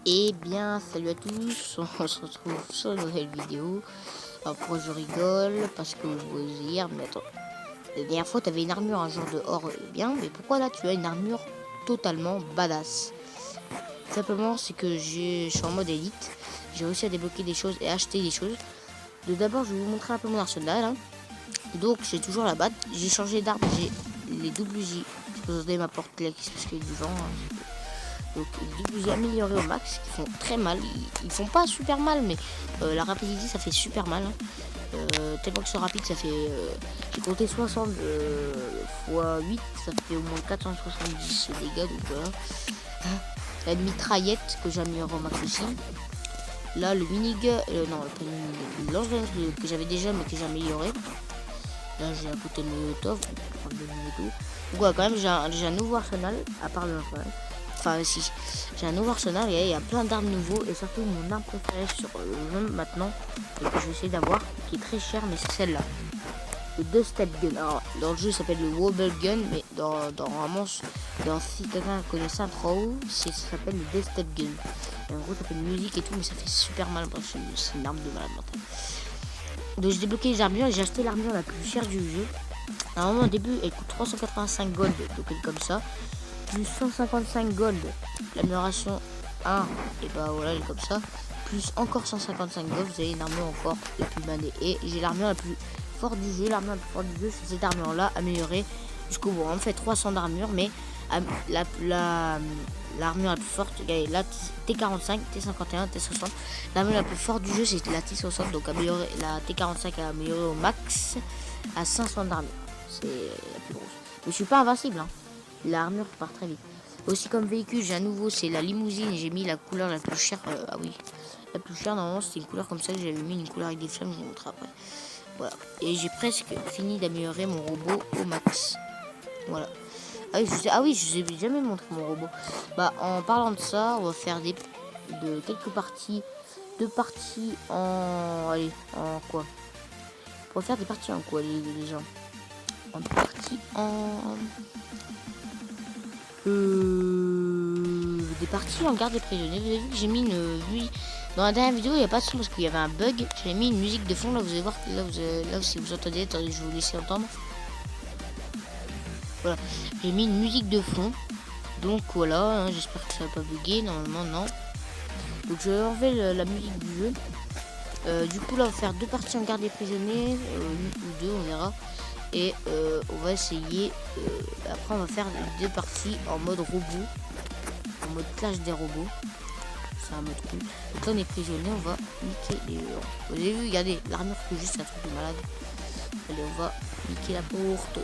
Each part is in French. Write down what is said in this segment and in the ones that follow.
Eh bien, salut à tous, on se retrouve sur une nouvelle vidéo. Alors pourquoi je rigole? Parce que vous pouvez dire, mais attends, la dernière fois tu avais une armure un genre de or bien, mais pourquoi là tu as une armure totalement badass? Simplement c'est que je suis en mode élite, j'ai réussi à débloquer des choses et acheter des choses. D'abord je vais vous montrer un peu mon arsenal, hein. Donc j'ai toujours la batte, j'ai changé d'arme, j'ai les doubles J, vous avez ma porte là parce qu'il y a du vent, hein. Donc j'ai amélioré au max, qui font très mal. Ils font pas super mal, mais la rapidité ça fait super mal. Hein. Tellement que c'est rapide, ça fait. J'ai compté 60 fois 8, ça fait au moins 470 dégâts. Donc voilà. La mitraillette que j'ai amélioré au max aussi. Là le minigun, non, pas le minigun, le lance-grenade que j'avais déjà mais que j'ai amélioré. Là j'ai à côté le molotov, donc voilà, quand même j'ai un nouveau arsenal, à part le lance-grenade. Enfin si, j'ai un nouveau arsenal et il y a plein d'armes nouveaux et surtout mon arme préférée sur le jeu maintenant et que je vais essayer d'avoir, qui est très cher, mais c'est celle-là, le deux step gun. Alors dans le jeu ça s'appelle le wobble gun, mais dans si quelqu'un connaît ça trop, ça s'appelle le deux step gun. Et en gros ça fait une musique et tout, mais ça fait super mal. Bref, c'est une arme de malade mental. Donc j'ai débloqué les armures et j'ai acheté l'armure la plus chère du jeu. Normalement au début elle coûte 385 gold, donc elle est comme ça, plus 155 gold, l'amélioration 1, et bah voilà, elle est comme ça, plus encore 155 gold, vous avez une armure encore la plus manée. Et j'ai l'armure la plus forte du jeu. L'armure la plus forte du jeu, c'est cette armure là, améliorée jusqu'au bout. On fait 300 d'armure, mais l'armure la plus forte, la T45, T51, T60. L'armure la plus forte du jeu, c'est la T60, donc améliorée, la T45 a amélioré au max à 500 d'armure. C'est la plus grosse. Mais je suis pas invincible, hein. L'armure part très vite. Aussi comme véhicule, j'ai un nouveau, c'est la limousine. Et j'ai mis la couleur la plus chère. Ah oui, la plus chère, normalement c'était une couleur comme ça que j'avais mis, une couleur avec des flammes, je vous montre après. Voilà. Et j'ai presque fini d'améliorer mon robot au max. Voilà. Ah oui, je vous ai jamais montré mon robot. Bah en parlant de ça, on va faire quelques parties. Deux parties en... Allez, en quoi? On va faire des parties en quoi les gens? En partie en... des parties en garde des prisonniers. Vous avez vu que j'ai mis une dans la dernière vidéo, il n'y a pas de son parce qu'il y avait un bug. J'avais mis une musique de fond. Là vous allez voir, là si vous entendez, attendez, je vais vous laisser entendre. Voilà, j'ai mis une musique de fond. Donc voilà, hein, j'espère que ça va pas bugger. Normalement non. Donc je vais enlever la musique du jeu. Du coup là on va faire deux parties en garde des prisonniers, une ou deux, on verra. Et on va essayer, après on va faire deux parties en mode robot, en mode clash des robots. C'est un mode cool. Donc là on est prisonnier, on va niquer les... Vous avez vu, regardez, l'armure que juste, c'est un truc de malade. Allez, on va niquer la porte.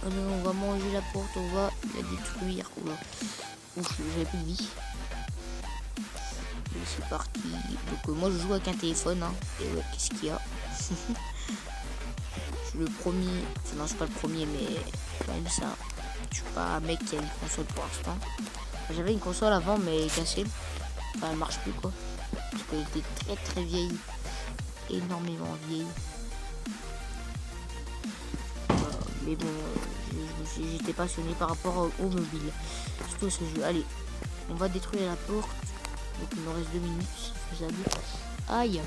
Allez, on va manger la porte, on va la détruire. Ouf, j'avais plus de vie. Et c'est parti. Donc moi je joue avec un téléphone, hein. Et ouais, qu'est-ce qu'il y a? Je suis le premier, enfin non je suis pas le premier, mais quand même ça, je suis pas un mec qui a une console pour l'instant. J'avais une console avant mais elle est cassée, enfin elle marche plus quoi, parce qu'elle était très très vieille, énormément vieille. Mais bon, j'étais passionné par rapport au mobile, surtout ce jeu. Allez, on va détruire la porte, donc il nous reste 2 minutes, c'est faisable. Aïe,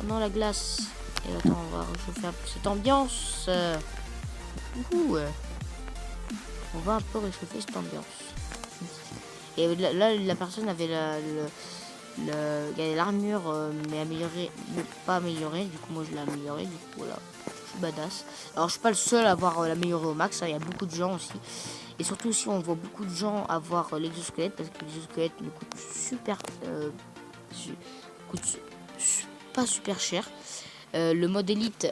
oh non la glace. Et attends, on va réchauffer un peu cette ambiance. On va un peu réchauffer cette ambiance. Et là la personne avait l'armure, mais améliorée, mais pas améliorée. Du coup, moi je l'ai améliorée. Du coup, voilà, je suis badass. Alors, je suis pas le seul à avoir l'amélioré au max. Hein. Il y a beaucoup de gens aussi. Et surtout aussi, on voit beaucoup de gens avoir l'exosquelette parce que l'exosquelette me coûte pas super cher. Le mode élite,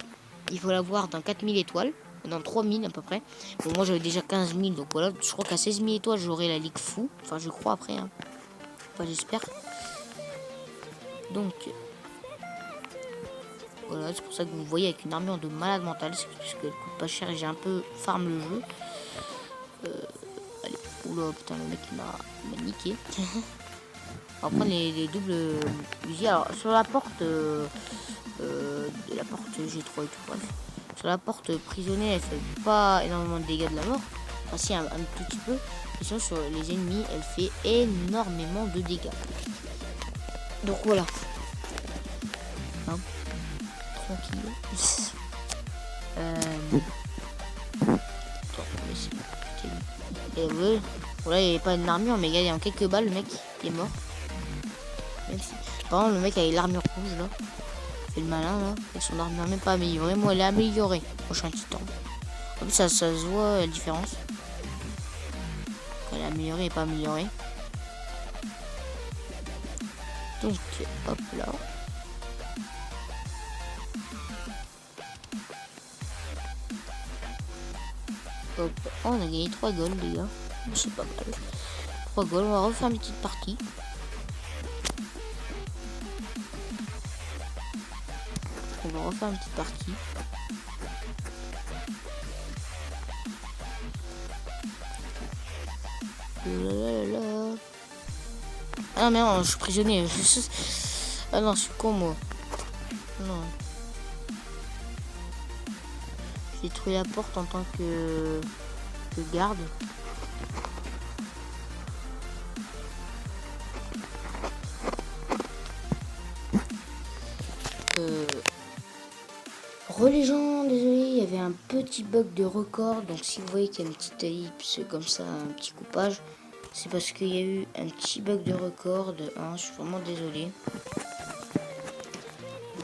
il faut l'avoir dans 4000 étoiles, dans 3000 à peu près. Bon, moi j'avais déjà 15 000, donc voilà, je crois qu'à 16 000 étoiles j'aurai la ligue fou. Enfin, je crois après, hein. Enfin, j'espère. Donc, voilà, c'est pour ça que vous me voyez avec une armure de malade mentale, parce qu'elle coûte pas cher et j'ai un peu farm le jeu. Allez, oula, putain, le mec il m'a niqué. On va prendre les doubles fusils. Alors, sur la porte. De la porte G3 et tout, bref. Sur la porte prisonnière, elle fait pas énormément de dégâts de la mort. Enfin, si, un tout petit peu. Et sinon, sur les ennemis, elle fait énormément de dégâts. Donc voilà. Hein, tranquille. Attends, mais c'est... Et ouais, voilà, il n'y avait pas une armure, mais il y a en quelques balles, le mec il est mort. Même si... Par exemple, le mec avec l'armure rouge là, fait le malin là, et son armure même pas améliorée. Moi, elle est améliorée. Prochain titan. En plus, ça se voit la différence. Elle est améliorée et pas améliorée. Donc, hop là. Hop. Oh, on a gagné 3 golds, les gars. C'est pas mal. 3 golds, on va refaire une petite partie. On va refaire une petite partie. Ah mais non, je suis prisonnier. Ah non, je suis con moi. Non. J'ai trouvé la porte en tant que garde. Les gens, désolé, il y avait un petit bug de record. Donc si vous voyez qu'il y a une petite ellipse comme ça, un petit coupage, c'est parce qu'il y a eu un petit bug de record de 1. Je suis vraiment désolé.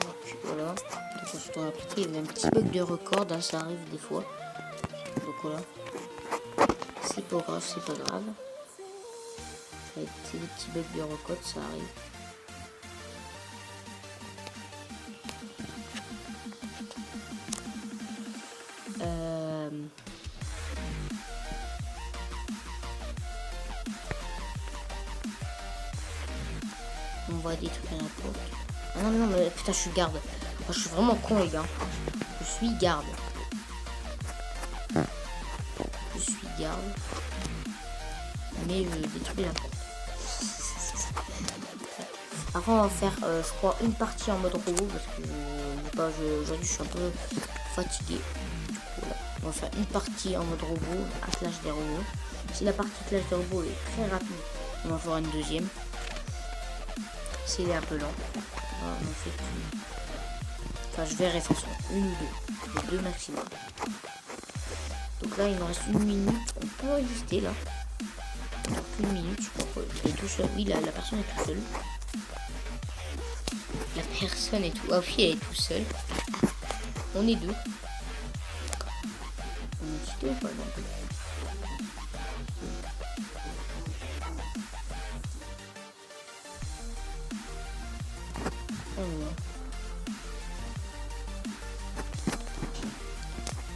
Donc voilà. Donc on se doit appliquer. Il y avait un petit bug de record, hein, ça arrive des fois. Donc voilà. C'est pas grave, c'est pas grave. C'est des petits bugs de record, ça arrive. On va détruire la porte. Ah non, mais putain, je suis garde. Moi, je suis vraiment con, les gars. Je suis garde. Je suis garde. Mais je détruis la porte. Après, on va faire, je crois, une partie en mode robot. Parce que aujourd'hui, je suis un peu fatigué. Voilà. On va faire une partie en mode robot, à clash des robots. Si la partie clash des robots est très rapide, on va faire une deuxième. S'il est un peu lent, on fait plus. Enfin, je verrai de toute façon, une ou deux. Les deux maximum. Donc là, il nous reste 1 minute. On peut résister là. Donc 1 minute, je crois qu'il est tout seul. Oui, la personne est tout seule. La personne est tout. Ah oui, elle est tout seule. On est deux. On est deux ou pas non?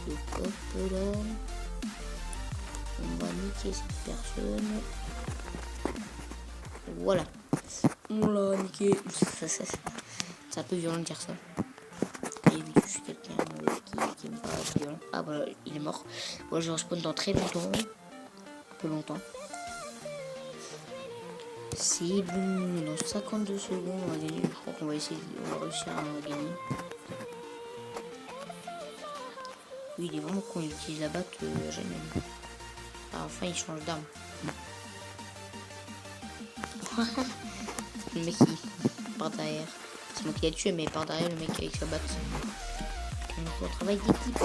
Donc hop là. On va niquer cette personne. Voilà. On l'a niqué. C'est un peu violent de dire ça. Et oui, je suis quelqu'un qui aime pas violent. Ah voilà, il est mort. Moi je respawn dans très longtemps. Un peu longtemps. C'est bon, dans 52 secondes on va gagner. Je crois qu'on va essayer, on va réussir à gagner. Oui, il est vraiment con, il utilise la batte jamais. Ah, enfin il change d'arme. Le mec il part derrière. C'est moi qui l'ai tué, mais par derrière le mec avec sa batte. Donc on travaille d'équipe.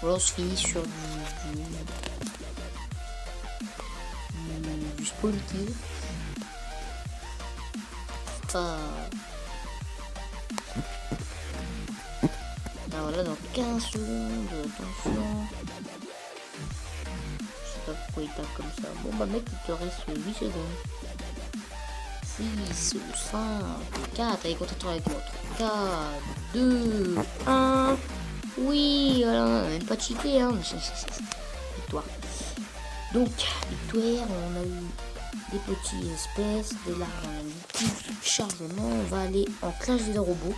Voilà, on se finit sur du spawn kill. Ah, voilà, dans 15 secondes, attention. Je sais pas pourquoi il tape comme ça. Bon bah mec, il te reste 8 secondes. 6, 5, 4, allez, concentre avec moi. 4, 2, 1. Oui, voilà, on n'a même pas cheaté, hein. Victoire. Donc, victoire, on a eu des petits espèces, de l'argent, on a eu tout chargement. On va aller en clash des robots.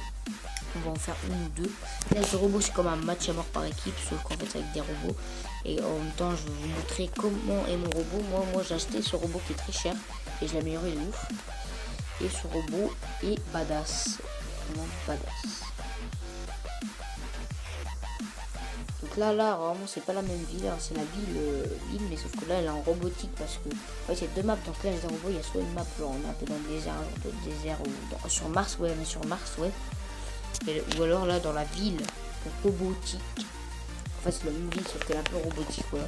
On va en faire une ou deux. Clash des robots, c'est comme un match à mort par équipe, sauf qu'en fait, c'est avec des robots. Et en même temps, je vais vous montrer comment est mon robot. Moi j'ai acheté ce robot qui est très cher et je l'ai amélioré de ouf. Et ce robot est badass. Vraiment badass. Donc fait là vraiment c'est pas la même ville, hein. C'est la ville mais sauf que là elle est en robotique parce que en fait il y a deux maps. Donc là les robots, il y a soit une map genre on est un peu dans le désert ou sur Mars, ouais, mais sur Mars, ouais. Ou alors là dans la ville robotique. En fait c'est la même ville sauf qu'elle est un peu robotique, voilà.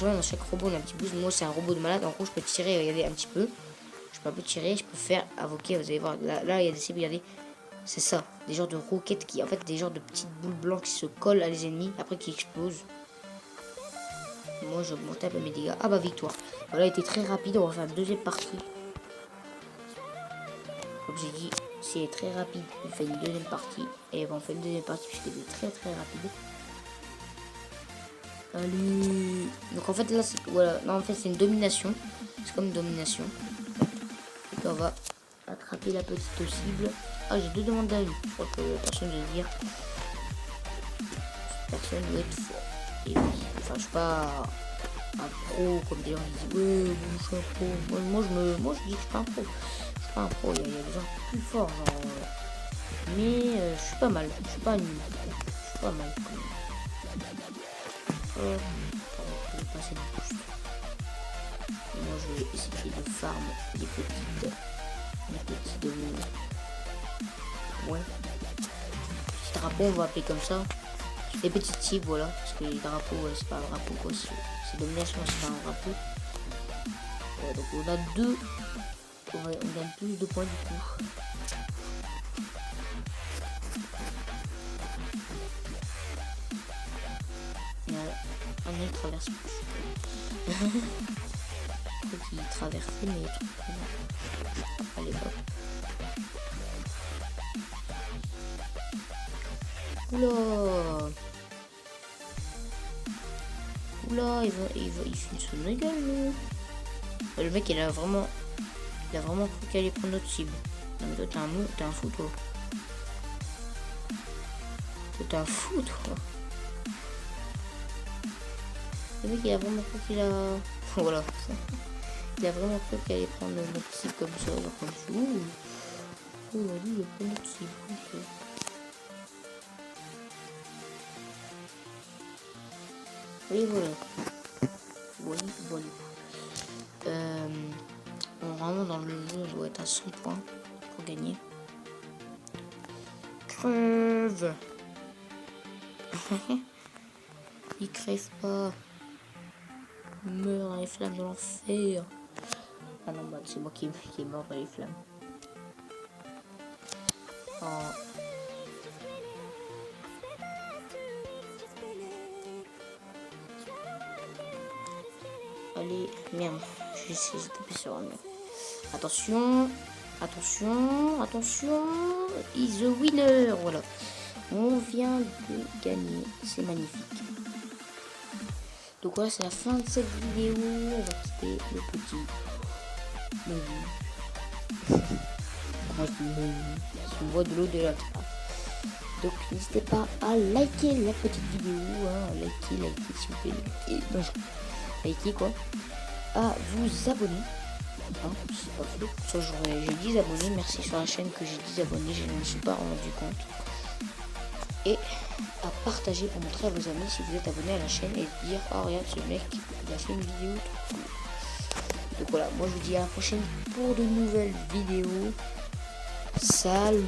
Dans chaque robot on a un petit boost. Moi c'est un robot de malade, en gros je peux tirer, regardez un petit peu. Je peux un peu tirer, je peux faire invoquer, vous allez voir, là il y a des cibles, regardez. C'est ça, des genres de roquettes qui, en fait, des genres de petites boules blanches qui se collent à les ennemis, après qui explosent. Moi, j'ai augmenté un peu mes dégâts. Ah bah, victoire. Voilà, était très rapide, on va faire une deuxième partie. Comme j'ai dit, si elle est très rapide, on fait une deuxième partie. Et on fait une deuxième partie puisqu'elle est très très rapide. Allez. Donc en fait, là, c'est... Voilà, non, en fait, c'est une domination. C'est comme une domination. Donc on va attraper la petite cible. Ah, j'ai deux demandes d'avis. Je crois que personne ne veut dire. Personne doit être fort. Et oui, enfin, je suis pas un pro comme des gens qui disent ouais, je suis un pro. Moi, je dis que je suis pas un pro. Je suis pas un pro. Il y a des gens plus forts, genre. Mais je suis pas mal. Je suis pas nul. Je suis pas mal. Je vais passer de boost. Et moi, je vais essayer de farm les petites domines. Ouais. Petit drapeau, on va appeler comme ça. Les petites cibles, voilà. Parce que les drapeaux, c'est pas un drapeau, quoi. C'est domination, c'est pas un drapeau. Voilà, donc on a deux. On gagne plus de points du coup. Il y a un qui traverse plus. Je crois qu'il traversait, mais allez, hop. Oula! Oula, il finit son régal, lui. Le mec, il a vraiment cru qu'il allait prendre notre cible. Non, mais toi, t'es un fou, toi. Toi, t'es un fou, toi. Le mec, il a vraiment cru qu'il a... Voilà. Il a vraiment cru qu'il allait prendre notre cible comme ça, genre comme ça. Ouh, lui, il a pris notre cible, comme ça. Et voilà. Voilà. Vraiment dans le jeu, on doit être à 100 points pour gagner. Crève. Il crève pas. Meurt dans les flammes de l'enfer. Ah non, bah c'est moi qui est mort dans les flammes. Oh. Allez, merde, j'ai tapé sur un mur. Attention, is the winner, voilà. On vient de gagner, c'est magnifique. Donc voilà, c'est la fin de cette vidéo. On va quitter le petit menu. Moi je dis menu, c'est une voix de l'au-delà. Donc n'hésitez pas à liker la petite vidéo, hein. Liker s'il vous plaît. Liker quoi. À vous abonner. Hein, c'est pas faux. Ça, j'ai 10 abonnés. Merci sur la chaîne que j'ai 10 abonnés. Je ne me suis pas rendu compte. Et à partager pour montrer à vos amis si vous êtes abonné à la chaîne et dire oh regarde ce mec il a fait une vidéo. Donc voilà, moi je vous dis à la prochaine pour de nouvelles vidéos. Salut.